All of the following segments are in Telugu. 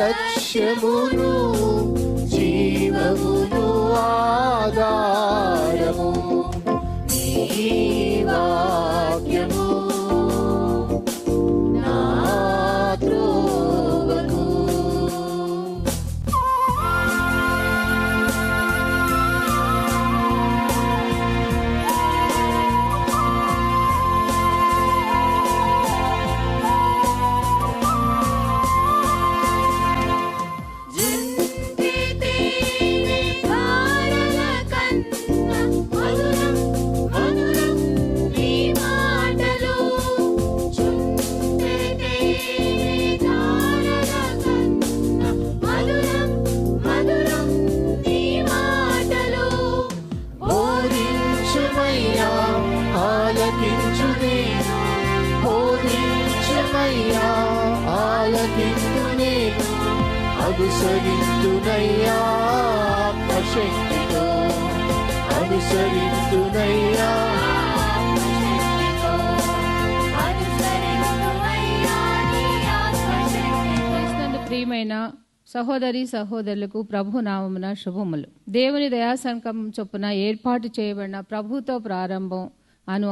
లక్ష్యమును జీవమును ఆధారము నీ వాక్యము నా త్రోవకు. అనుసరింతునయ్యా ఆత్మశక్తితో, అనుసరింతునయ్యా. ప్రియమైన సహోదరి సహోదరులకు ప్రభు నామమున శుభములు. దేవుని దయాసంకల్పం చొప్పున ఏర్పాటు చేయబడిన ప్రభుతో ప్రారంభం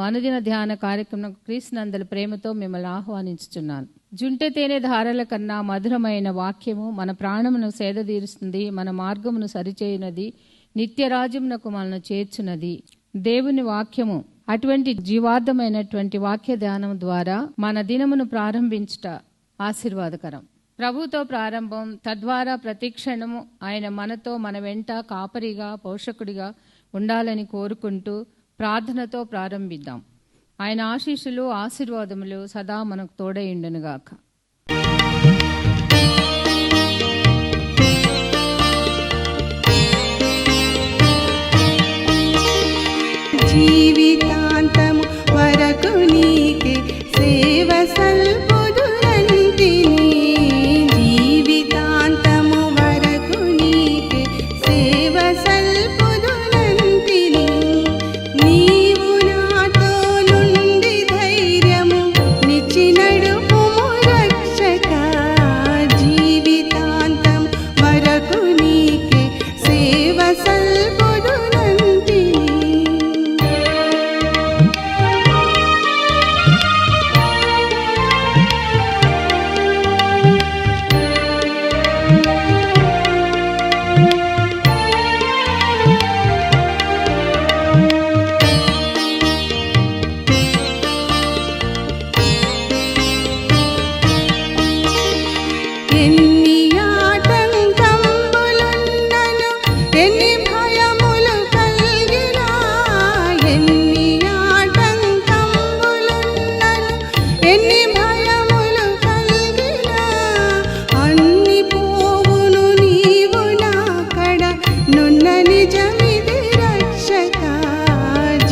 అనుదిన ధ్యాన కార్యక్రమం క్రీస్తునందల ప్రేమతో మిమ్మల్ని ఆహ్వానించుచున్నాను. జుంటె తేనె ధారల కన్నా మధురమైన వాక్యము మన ప్రాణమును సేదతీరుస్తుంది, మన మార్గమును సరిచేయునది, నిత్యరాజ్యమునకు మనను చేర్చున్నది దేవుని వాక్యము. అటువంటి జీవార్థమైనటువంటి వాక్య ధ్యానం ద్వారా మన దినమును ప్రారంభించుట ఆశీర్వాదకరం. ప్రభుతో ప్రారంభం, తద్వారా ప్రతిక్షణము ఆయన మనతో, మన వెంట కాపరిగా, పోషకుడిగా ఉండాలని కోరుకుంటూ ప్రార్థనతో ప్రారంభిద్దాం. ఆయన ఆశీస్సులు ఆశీర్వాదములు సదా మనకు తోడైండునుగాక. జీవితాంతము వరకు నీకే సేవ సల్పుదునంటిని, జీవితాంతము వరకు నీకే సేవ సల్పుదునంటిని. నీవు నాతో నుండి ధైర్యము నిచ్చి నడుపుము రక్షక, జీవితాంతం వరకు నీకే సేవ సల్పుదునంటిని. ఎన్ని ఆటంకములున్నను, ఎన్ని భయములు కలిగినా, ఎన్ని ఆటంకములున్నను, ఎన్ని భయములు కలిగినా, అన్ని పోవును నీవు నాకడ నున్న నిజమిది రక్షక,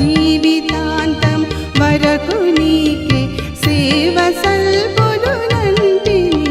జీవితాంతం వరకు నీకే సేవ సల్పుదునంటిని.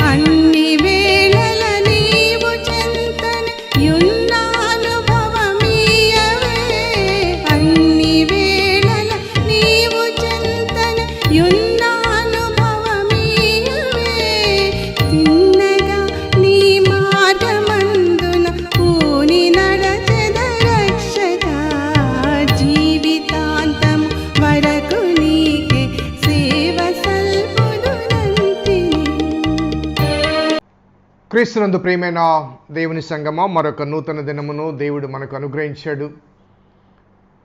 అన్ని వేళల నీవు చెంతన యున్నానుభవమీయవే, అన్ని వేళల నీవు చెంతన యున్నానుభవమీయవే. తిన్నగా నీ మార్గమందున పూని నడచెద రక్షక, జీవితాంతం వరకు నీకే సేవ సల్పుదునంటిని. క్రీస్తునందు ప్రియమైన దేవుని సంగమా, మరొక నూతన దినమును దేవుడు మనకు అనుగ్రహించాడు.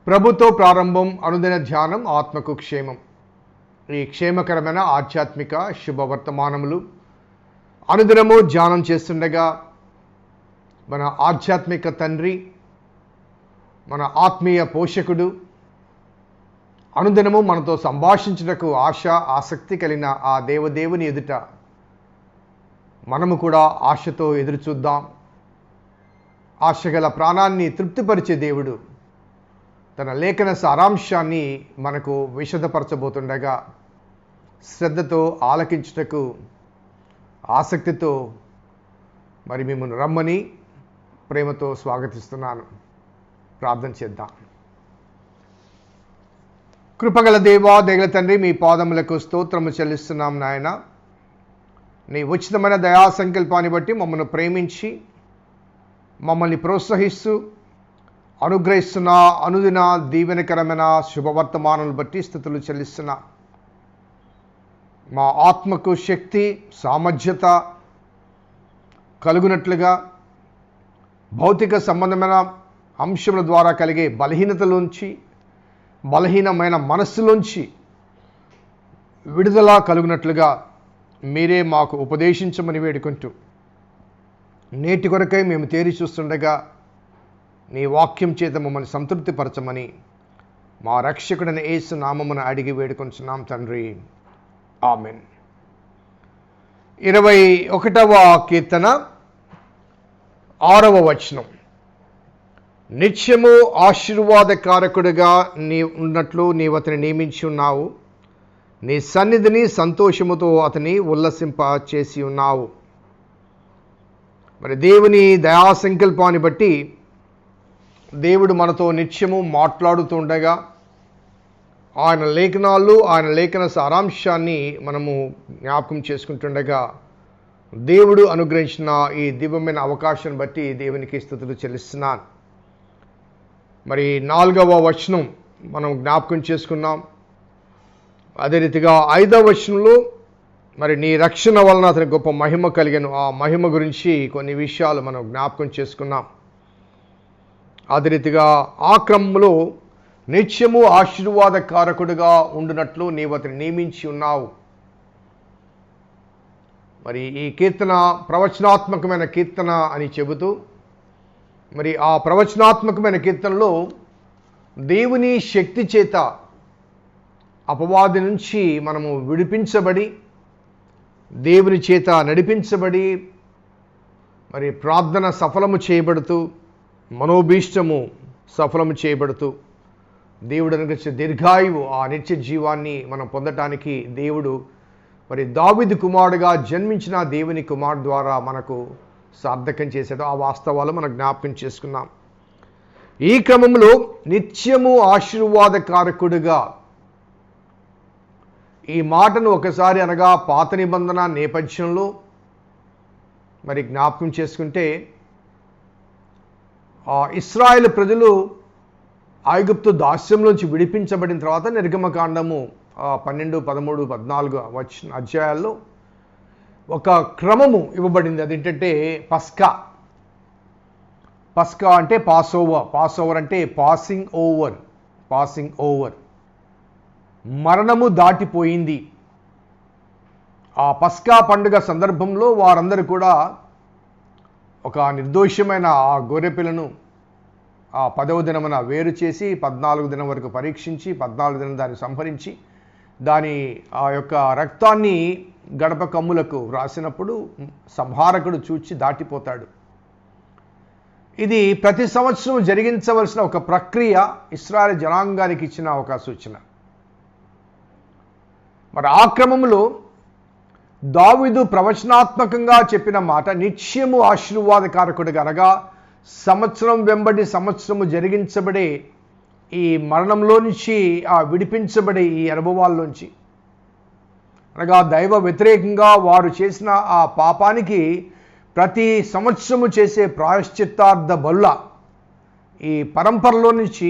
ప్రభుతో ప్రారంభం, అనుదిన ధ్యానం, ఆత్మకు క్షేమం. ఈ క్షేమకరమైన ఆధ్యాత్మిక శుభవర్తమానములు అనుదినము ధ్యానం చేస్తుండగా మన ఆధ్యాత్మిక తండ్రి, మన ఆత్మీయ పోషకుడు అనుదినము మనతో సంభాషించుటకు ఆశ ఆసక్తి కలిగిన ఆ దేవదేవుని ఎదుట మనము కూడా ఆశతో ఎదురుచూద్దాం. ఆశగల ప్రాణాన్ని తృప్తిపరిచే దేవుడు తన లేఖన సారాంశాన్ని మనకు విశదపరచబోతుండగా శ్రద్ధతో ఆలకించుటకు ఆసక్తితో మరి మిమ్మల్ని రమ్మని ప్రేమతో స్వాగతిస్తున్నాను. ప్రార్థన చేద్దాం. కృపగల దేవా, దయగల తండ్రి, మీ పాదములకు స్తోత్రము చెల్లిస్తున్నాం నాయన. నీ ఉచితమైన దయా సంకల్పాన్ని బట్టి మమ్మల్ని ప్రేమించి మమ్మల్ని ప్రోత్సహిస్తూ అనుగ్రహిస్తున్న అనుదిన దీవెనకరమైన శుభవర్తమానాలను బట్టి స్తుతులు చెల్లిస్తున్నా. మా ఆత్మకు శక్తి సామర్థ్యత కలుగునట్లుగా భౌతిక సంబంధమైన అంశముల ద్వారా కలిగే బలహీనతలోంచి, బలహీనమైన మనస్సులోంచి విడుదల కలుగునట్లుగా మీరే మాకు ఉపదేశించమని వేడుకుంటూ, నేటి కొరకై మేము తేరి చూస్తుండగా నీ వాక్యం చేత మమ్మల్ని సంతృప్తిపరచమని మా రక్షకుడైన యేసు నామమున అడిగి వేడుకొంచున్నాం తండ్రి. ఆమెన్. 21వ కీర్తన 6వ వచనం. నిత్యము ఆశీర్వాదకారకుడిగా ఉన్నట్లు నీవు అతని నియమించి ఉన్నావు. నీ సన్నిధిని సంతోషముతో అతని ఉల్లసింప చేసి ఉన్నావు. మరి దేవుని దయా సంకల్పాన్ని బట్టి దేవుడు మనతో నిత్యము మాట్లాడుతుండగా ఆయన లేఖనాలు, ఆయన లేఖన సారాంశాన్ని మనము జ్ఞాపకం చేసుకుంటుండగా దేవుడు అనుగ్రహించిన ఈ దివ్యమైన అవకాశాన్ని బట్టి దేవునికి స్తుతులు చెల్లిస్తున్నాను. మరి 4వ వచనం మనం జ్ఞాపకం చేసుకున్నాం. అదే రీతిగా 5వ వచనంలో మరి నీ రక్షణ వలన అతని గొప్ప మహిమ కలిగాను. ఆ మహిమ గురించి కొన్ని విషయాలు మనం జ్ఞాపకం చేసుకున్నాం. అదే రీతిగా ఆ క్రమంలో నిత్యము ఆశీర్వాదకారకుడిగా ఉండునట్లు నీవు అతని నియమించి ఉన్నావు. మరి ఈ కీర్తన ప్రవచనాత్మకమైన కీర్తన అని చెబుతూ, మరి ఆ ప్రవచనాత్మకమైన కీర్తనలో దేవుని శక్తి చేత అపవాది నుంచి మనము విడిపించబడి, దేవుని చేత నడిపించబడి, మరి ప్రార్థన సఫలము చేయబడుతూ, మనోభీష్టము సఫలము చేయబడుతూ, దేవుడు అనుగ్రహించిన దీర్ఘాయువు, ఆ నిత్య జీవాన్ని మనం పొందటానికి దేవుడు మరి దావీదు కుమారుడుగా జన్మించిన దేవుని కుమారుడు ద్వారా మనకు సార్థకం చేశాడు. ఆ వాస్తవాలు మనం జ్ఞాపకం చేసుకున్నాం. ఈ క్రమంలో నిత్యము ఆశీర్వాదకారకుడుగా ఈ మాటను ఒకసారి అనగా పాత నిబంధన నేపథ్యంలో మరి జ్ఞాపకం చేసుకుంటే, ఇశ్రాయేలు ప్రజలు ఐగుప్తు దాస్యంలోంచి విడిపించబడిన తర్వాత నిర్గమకాండము 12, 13, 14 వచ్చిన అధ్యాయాల్లో ఒక క్రమము ఇవ్వబడింది. అదేంటంటే పస్కా. పస్కా అంటే పాస్ ఓవర్ అంటే పాసింగ్ ఓవర్. మరణము దాటిపోయింది. ఆ పస్కా పండుగ సందర్భంలో వారందరూ కూడా ఒక నిర్దోషమైన ఆ గొర్రెపిల్లను ఆ 10వ దినమున వేరు చేసి 14వ దినం వరకు పరీక్షించి 14వ దినం దాన్ని సంహరించి దాని ఆ యొక్క రక్తాన్ని గడప కమ్ములకు రాసినప్పుడు సంహారకుడు చూచి దాటిపోతాడు. ఇది ప్రతి సంవత్సరం జరిగించవలసిన ఒక ప్రక్రియ, ఇశ్రాయేలు జనాంగానికి ఇచ్చిన ఒక సూచన. మరి ఆ క్రమంలో దావీదు ప్రవచనాత్మకంగా చెప్పిన మాట నిత్యము ఆశీర్వాదకారకుడిగా, అనగా సంవత్సరం వెంబడి సంవత్సరము జరిగించబడే ఈ మరణంలో నుంచి విడిపించబడే ఈ అనుభవాల్లోంచి, అనగా దైవ వ్యతిరేకంగా వారు చేసిన ఆ పాపానికి ప్రతి సంవత్సరము చేసే ప్రాయశ్చిత్తార్థ బలుల ఈ పరంపరలో నుంచి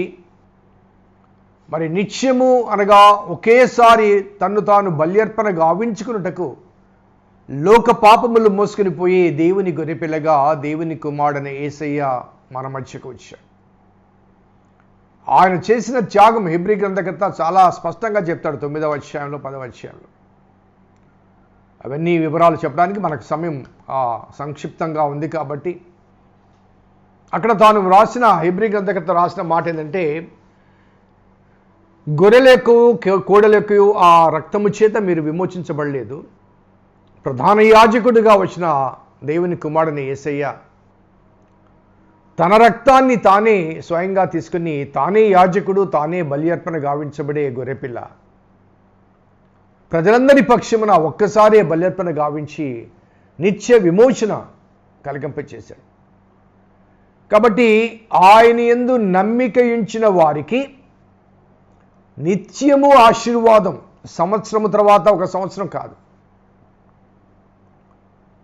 మరి నిత్యము అనగా ఒకేసారి తన్ను తాను బల్యర్పణ గావించుకున్నటకు లోక పాపములు మోసుకుని పోయి దేవుని గొర్రెపిల్లగా దేవుని కుమారుడైన యేసయ్య మన మధ్యకు వచ్చాడు. ఆయన చేసిన త్యాగం హెబ్రీ గ్రంథకర్త చాలా స్పష్టంగా చెప్తాడు 9వ అధ్యాయంలో 10వ అధ్యాయంలో. అవన్నీ వివరాలు చెప్పడానికి మనకు సమయం సంక్షిప్తంగా ఉంది కాబట్టి అక్కడ తాను రాసిన హెబ్రీ గ్రంథకర్త రాసిన మాట ఏంటంటే, గొర్రెలకు కోడలకు ఆ రక్తము చేత మీరు విమోచించబడలేదు, ప్రధాన యాజకుడిగా వచ్చిన దేవుని కుమారుని యేసయ్య తన రక్తాన్ని తానే స్వయంగా తీసుకుని తానే యాజకుడు, తానే బలి అర్పణ గావించబడే గొర్రెపిల్ల ప్రజలందరి పక్షమున ఒక్కసారే బలి అర్పణ గావించి నిత్య విమోచన కలిగింపచేశాడు. కాబట్టి ఆయన యందు నమ్మిక ఉంచిన వారికి నిత్యము ఆశీర్వాదం, సంవత్సరము తర్వాత ఒక సంవత్సరం కాదు,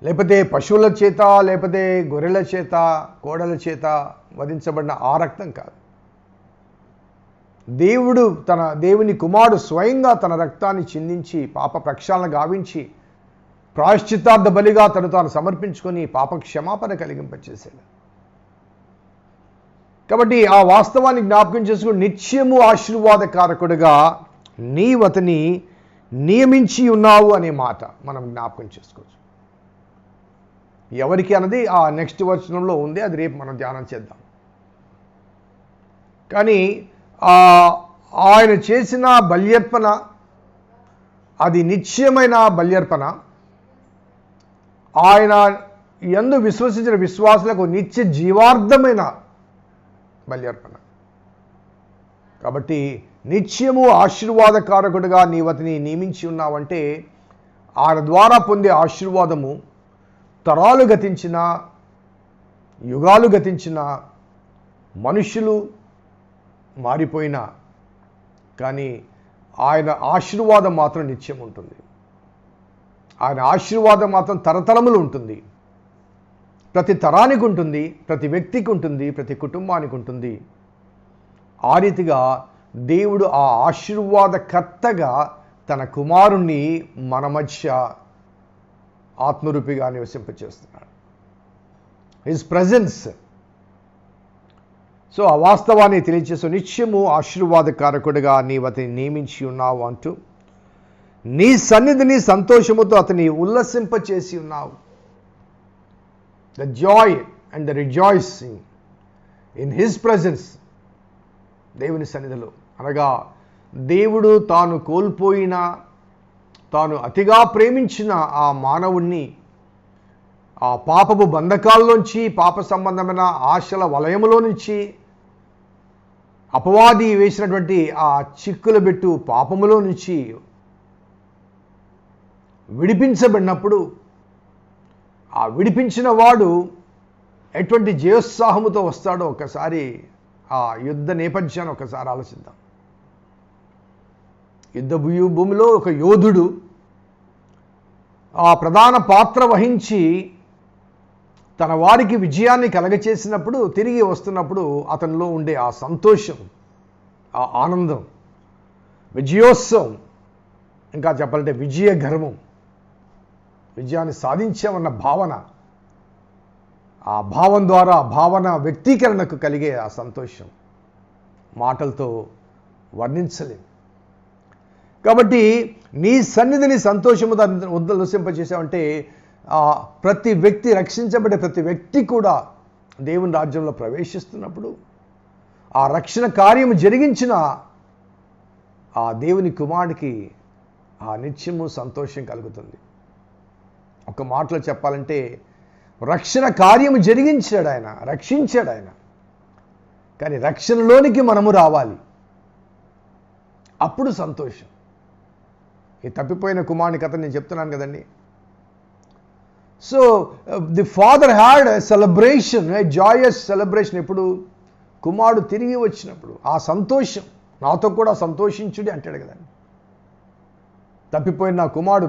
లేకపోతే పశువుల చేత, లేకపోతే గొర్రెల చేత, కోడల చేత వధించబడిన ఆ రక్తం కాదు. దేవుని కుమారుడు స్వయంగా తన రక్తాన్ని చిందించి పాప ప్రక్షాళన గావించి ప్రాయశ్చిత్తార్థ బలిగా తాను సమర్పించుకొని పాప క్షమాపణ కలిగింపచేశాడు. కాబట్టి ఆ వాస్తవాన్ని జ్ఞాపకం చేసుకుని నిత్యము ఆశీర్వాదకారకుడిగా నీవు అతని నియమించి ఉన్నావు అనే మాట మనం జ్ఞాపకం చేసుకోవచ్చు. ఎవరికి అన్నది ఆ నెక్స్ట్ వచనంలో ఉంది, అది రేపు మనం ధ్యానం చేద్దాం. కానీ ఆయన చేసిన బల్యర్పణ అది నిత్యమైన బల్యర్పణ. ఆయన యందు విశ్వసించిన విశ్వాసులకు నిత్య జీవార్థమైన బల్యర్పణ. కాబట్టి నిత్యము ఆశీర్వాదకారకుడిగా నీవు అతని నియమించి ఉన్నావంటే ఆయన ద్వారా పొందే ఆశీర్వాదము తరాలు గతించిన, యుగాలు గతించిన, మనుషులు మారిపోయినా కానీ ఆయన ఆశీర్వాదం మాత్రం నిత్యం ఉంటుంది. ఆయన ఆశీర్వాదం మాత్రం తరతరములు ఉంటుంది. ప్రతి తరానికి ఉంటుంది, ప్రతి వ్యక్తికి ఉంటుంది, ప్రతి కుటుంబానికి ఉంటుంది. ఆ రీతిగా దేవుడు ఆ ఆశీర్వాదకర్తగా తన కుమారుణ్ణి మన మధ్య ఆత్మరూపిగా నివసింపచేస్తున్నాడు. His presence. సో ఆ వాస్తవాన్ని తెలియచేస్తూ నిత్యము ఆశీర్వాదకారకుడిగా నీవు అతని నియమించి ఉన్నావు అంటూ నీ సన్నిధిని సంతోషముతో అతని ఉల్లసింపచేసి ఉన్నావు. The Joy and the rejoicing in his presence. దేవుని సన్నిధిలో అనగా దేవుడు తాను కోల్పోయిన, తాను అతిగా ప్రేమించిన ఆ మానవుణ్ణి ఆ పాపపు బంధకాల్లోంచి, పాప సంబంధమైన ఆశల వలయములో నుంచి, అపవాది వేసినటువంటి ఆ చిక్కుల బెట్టు పాపములో నుంచి విడిపించబడినప్పుడు ఆ విడిపించిన వాడు ఎటువంటి జయోత్సాహముతో వస్తాడో ఒకసారి ఆ యుద్ధ నేపథ్యాన్ని ఒకసారి ఆలోచిద్దాం. యుద్ధ భూమిలో ఒక యోధుడు ఆ ప్రధాన పాత్ర వహించి తన వారికి విజయాన్ని కలగచేసినప్పుడు, తిరిగి వస్తున్నప్పుడు అతనిలో ఉండే ఆ సంతోషం, ఆ ఆనందం, విజయోత్సవం, ఇంకా చెప్పాలంటే విజయ గర్వం, విజయాన్ని సాధించామన్న భావన, ఆ భావం ద్వారా భావన వ్యక్తీకరణకు కలిగే ఆ సంతోషం మాటలతో వర్ణించలేం. కాబట్టి నీ సన్నిధిని సంతోషముతో ఉల్లసింపచేసావంటే ప్రతి వ్యక్తి, రక్షించబడే ప్రతి వ్యక్తి కూడా దేవుని రాజ్యంలో ప్రవేశిస్తున్నప్పుడు ఆ రక్షణ కార్యము జరిగించిన ఆ దేవుని కుమారుడికి ఆ నిత్యము సంతోషం కలుగుతుంది. ఒక మాటలో చెప్పాలంటే రక్షణ కార్యము జరిగించాడు ఆయన, రక్షించాడు ఆయన. కానీ రక్షణలోనికి మనము రావాలి, అప్పుడు సంతోషం. ఈ తప్పిపోయిన కుమారుని కథ నేను చెప్తున్నాను కదండి. So the father had a celebration, a Joyce celebration. ఎప్పుడు? కుమారుడు తిరిగి వచ్చినప్పుడు ఆ సంతోషం. నాతో కూడా సంతోషించుడి అంటాడు కదండి. తప్పిపోయిన నా కుమారుడు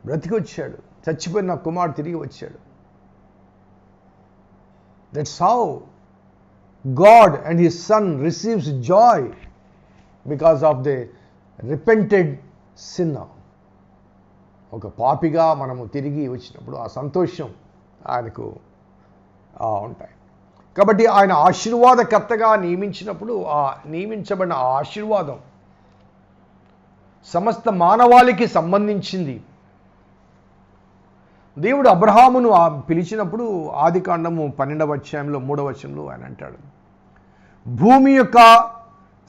బ్రతికి వచ్చాడు, చచ్చిపోయిన నా కుమారుడు తిరిగి వచ్చాడు. That's how God and his son receives Joy because of the repented sinner. ఒక పాపిగా మనము తిరిగి వచ్చినప్పుడు ఆ సంతోషం ఆయనకు ఉంటాయి. కాబట్టి ఆయన ఆశీర్వాదకర్తగా నియమించినప్పుడు ఆ నియమించబడిన ఆ ఆశీర్వాదం సమస్త మానవాళికి సంబంధించింది. దేవుడు అబ్రహామును పిలిచినప్పుడు ఆదికాండము 12వ అధ్యాయంలో 3వ వచనంలో ఆయన అంటాడు, భూమి యొక్క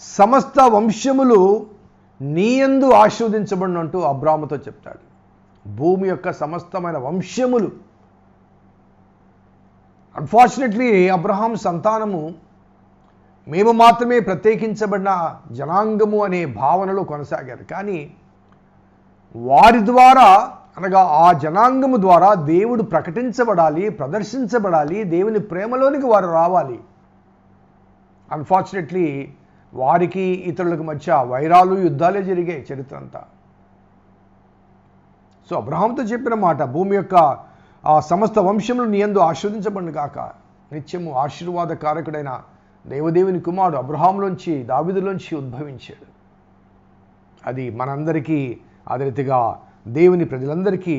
సమస్త వంశములు నీయందు ఆశీర్వదించబడినంటూ అబ్రాహాముతో చెప్తాడు. భూమి యొక్క సమస్తమైన వంశములు అన్ఫార్చునేట్లీ అబ్రహాం సంతానము మేము మాత్రమే ప్రత్యేకించబడిన జనాంగము అనే భావనలో కొనసాగారు. కానీ వారి ద్వారా, అనగా ఆ జనాంగము ద్వారా దేవుడు ప్రకటించబడాలి, ప్రదర్శించబడాలి, దేవుని ప్రేమలోనికి వారు రావాలి. అన్ఫార్చునేట్లీ వారికి ఇతరులకు మధ్య వైరాలు, యుద్ధాలే జరిగాయి చరిత్ర అంతా. సో అబ్రహాంతో చెప్పిన మాట, భూమి యొక్క ఆ సమస్త వంశములు నీ యందు ఆశీర్వదించబడును గాక. నిత్యము ఆశీర్వాదకారకుడైన దేవదేవుని కుమారుడు అబ్రహాంలోంచి, దావీదులోంచి ఉద్భవించాడు. అది మనందరికీ, అదే రీతిగా దేవుని ప్రజలందరికీ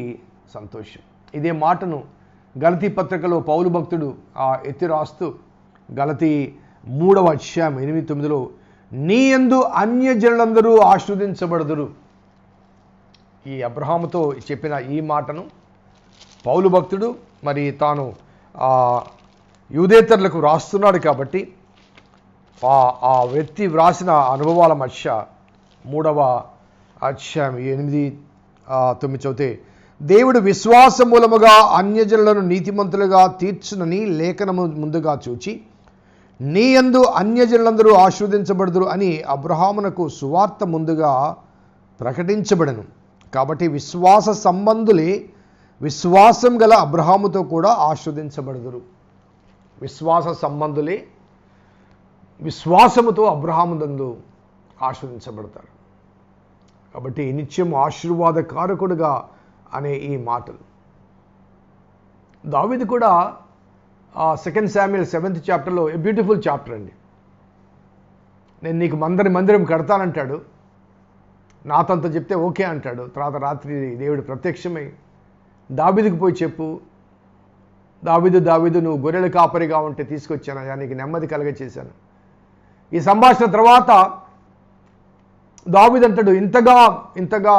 సంతోషం. ఇదే మాటను గలతీ పత్రికలో పౌలు భక్తుడు ఎత్తి రాస్తూ, గలతీ 3వ అధ్యాయం 8-9లో, నీ యందు అన్యజనులందరూ ఆశీర్వదించబడుదురు. ఈ అబ్రహాముతో చెప్పిన ఈ మాటను పౌలు భక్తుడు మరి తాను యూదేతరులకు రాస్తున్నాడు కాబట్టి ఆ వ్యక్తి వ్రాసిన అనుభవాల మధ్య 3వ అధ్యాయం 8-9 చదివితే, దేవుడు విశ్వాస మూలముగా అన్యజనులను నీతిమంతులుగా తీర్చునని లేఖనము ముందుగా చూచి నీ యందు అన్యజనులందరూ ఆశీర్వదించబడుదురు అని అబ్రహామునకు సువార్త ముందుగా ప్రకటించబడను. కాబట్టి విశ్వాస సంబంధులే విశ్వాసం గల అబ్రహాముతో కూడా ఆశీర్వదించబడుదురు. విశ్వాస సంబంధులే విశ్వాసముతో అబ్రహామునందు ఆశీర్వదించబడతారు. కాబట్టి నిత్యం ఆశీర్వాదకారకుడుగా అనే ఈ మాటలు దావీదు కూడా 2 శామ్యూయల్ 7th చాప్టర్లో ఏ బ్యూటిఫుల్ చాప్టర్ అండి. నేను నీకు మందిరం కడతానంటాడు, నాతంత చెప్తే ఓకే అంటాడు. తర్వాత రాత్రి దేవుడు ప్రత్యక్షమై దావీదుకు పోయి చెప్పు, దావీదు నువ్వు గొర్రెల కాపరిగా ఉంటే తీసుకొచ్చాను, నీకు నెమ్మది కలగచేశాను. ఈ సంభాషణ తర్వాత దావీదు అంటాడు, ఇంతగా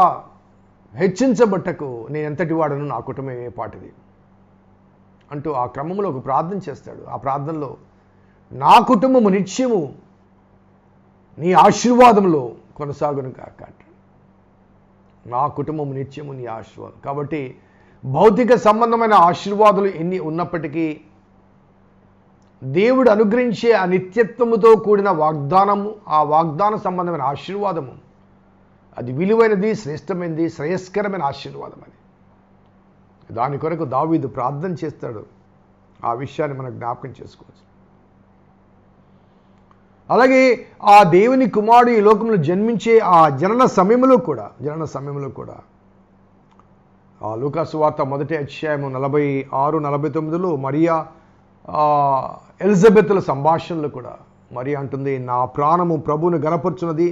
హెచ్చించబట్టకు, నేను ఎంతటి వాడను, నా కుటుంబం ఏ పాటిది అంటూ ఆ క్రమంలో ఒక ప్రార్థన చేస్తాడు. ఆ ప్రార్థనలో నా కుటుంబము నిత్యము నీ ఆశీర్వాదంలో కొనసాగును కాక అంటాడు. నా కుటుంబము నిత్యము నీ ఆశీర్వాదం. కాబట్టి భౌతిక సంబంధమైన ఆశీర్వాదాలు ఎన్ని ఉన్నప్పటికీ దేవుడు అనుగ్రహించే ఆ నిత్యత్వముతో కూడిన వాగ్దానము, ఆ వాగ్దాన సంబంధమైన ఆశీర్వాదము, అది విలువైనది, శ్రేష్టమైనది, శ్రేయస్కరమైన ఆశీర్వాదం. అది దాని కొరకు దావీదు ప్రార్థన చేస్తాడు. ఆ విషయాన్ని మనం జ్ఞాపకం చేసుకోవచ్చు. అలాగే ఆ దేవుని కుమారుడు ఈ లోకంలో జన్మించే ఆ జనన సమయంలో కూడా ఆ లూకాసు వార్త 1వ అధ్యాయము 46-49లో మరియా ఎలిజబెత్ల సంభాషణలు కూడా మరియా అంటుంది, నా ప్రాణము ప్రభువును గణపరుచున్నది,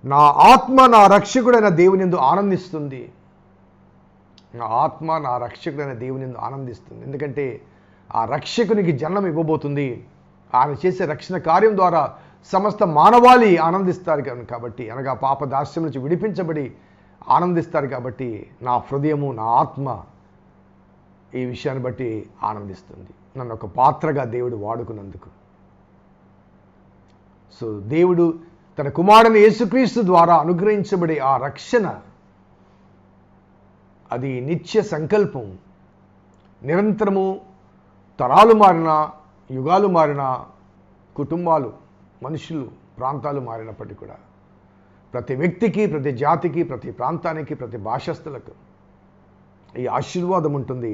నా ఆత్మ నా రక్షకుడైన దేవుని యందు ఆనందిస్తుంది. నా ఆత్మ నా రక్షకుడైన దేవుని యందు ఆనందిస్తుంది. ఎందుకంటే ఆ రక్షకునికి జన్మం ఇవ్వబోతుంది. ఆయన చేసే రక్షణ కార్యం ద్వారా సమస్త మానవాళి ఆనందిస్తారు కాబట్టి, అనగా పాప దాస్యం నుంచి విడిపించబడి ఆనందిస్తారు కాబట్టి నా హృదయము, నా ఆత్మ ఈ విషయాన్ని బట్టి ఆనందిస్తుంది, నన్ను ఒక పాత్రగా దేవుడు వాడుకున్నందుకు. సో దేవుడు తన కుమారుని యేసుక్రీస్తు ద్వారా అనుగ్రహించబడే ఆ రక్షణ, అది నిత్య సంకల్పం. నిరంతరము తరాలు మారినా, యుగాలు మారినా, కుటుంబాలు, మనుషులు, ప్రాంతాలు మారినప్పటికీ కూడా ప్రతి వ్యక్తికి, ప్రతి జాతికి, ప్రతి ప్రాంతానికి, ప్రతి భాషస్థులకు ఈ ఆశీర్వాదం ఉంటుంది.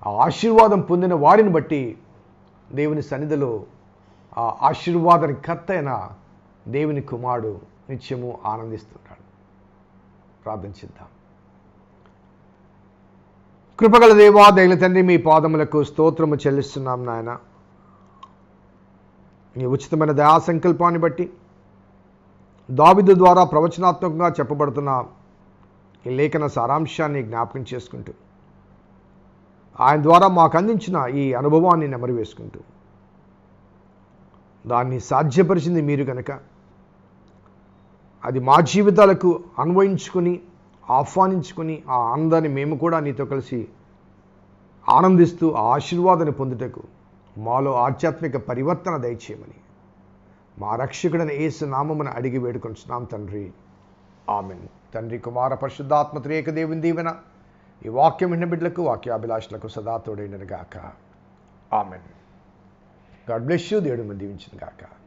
ఆ ఆశీర్వాదం పొందిన వారిని బట్టి దేవుని సన్నిధిలో ఆ ఆశీర్వాదానికి కర్త అయిన దేవుని కుమారుడు నిత్యము ఆనందిస్తున్నాడు. ప్రార్థించిద్దాం. కృపగల దేవా, దయగల తండ్రి, మీ పాదములకు స్తోత్రము చెల్లిస్తున్నాం నాయన. మీ ఉచితమైన దయా సంకల్పాన్ని బట్టి దావీదు ద్వారా ప్రవచనాత్మకంగా చెప్పబడుతున్న ఈ లేఖన సారాంశాన్ని జ్ఞాపకం చేసుకుంటూ, ఆయన ద్వారా మాకు అందించిన ఈ అనుభవాన్ని నెమరు వేసుకుంటూ, దాన్ని సాధ్యపరిచింది మీరు కనుక అది మా జీవితాలకు అన్వయించుకొని, ఆహ్వానించుకొని, ఆ ఆనందాన్ని మేము కూడా నీతో కలిసి ఆనందిస్తూ ఆ ఆశీర్వాదాన్ని పొందుటకు మాలో ఆధ్యాత్మిక పరివర్తన దయచేయమని మా రక్షకుడైన యేసు నామమున అడిగి వేడుకొంచున్నాం తండ్రి. ఆమెన్. తండ్రి, కుమార, పరిశుద్ధాత్మ త్రియేక దేవుని దీవెన ఈ వాక్యం విన్న బిడ్డలకు, వాక్యాభిలాషులకు సదా తోడైనగాక. ఆమెన్. God bless you. దేవుడు దీవించింది కాక.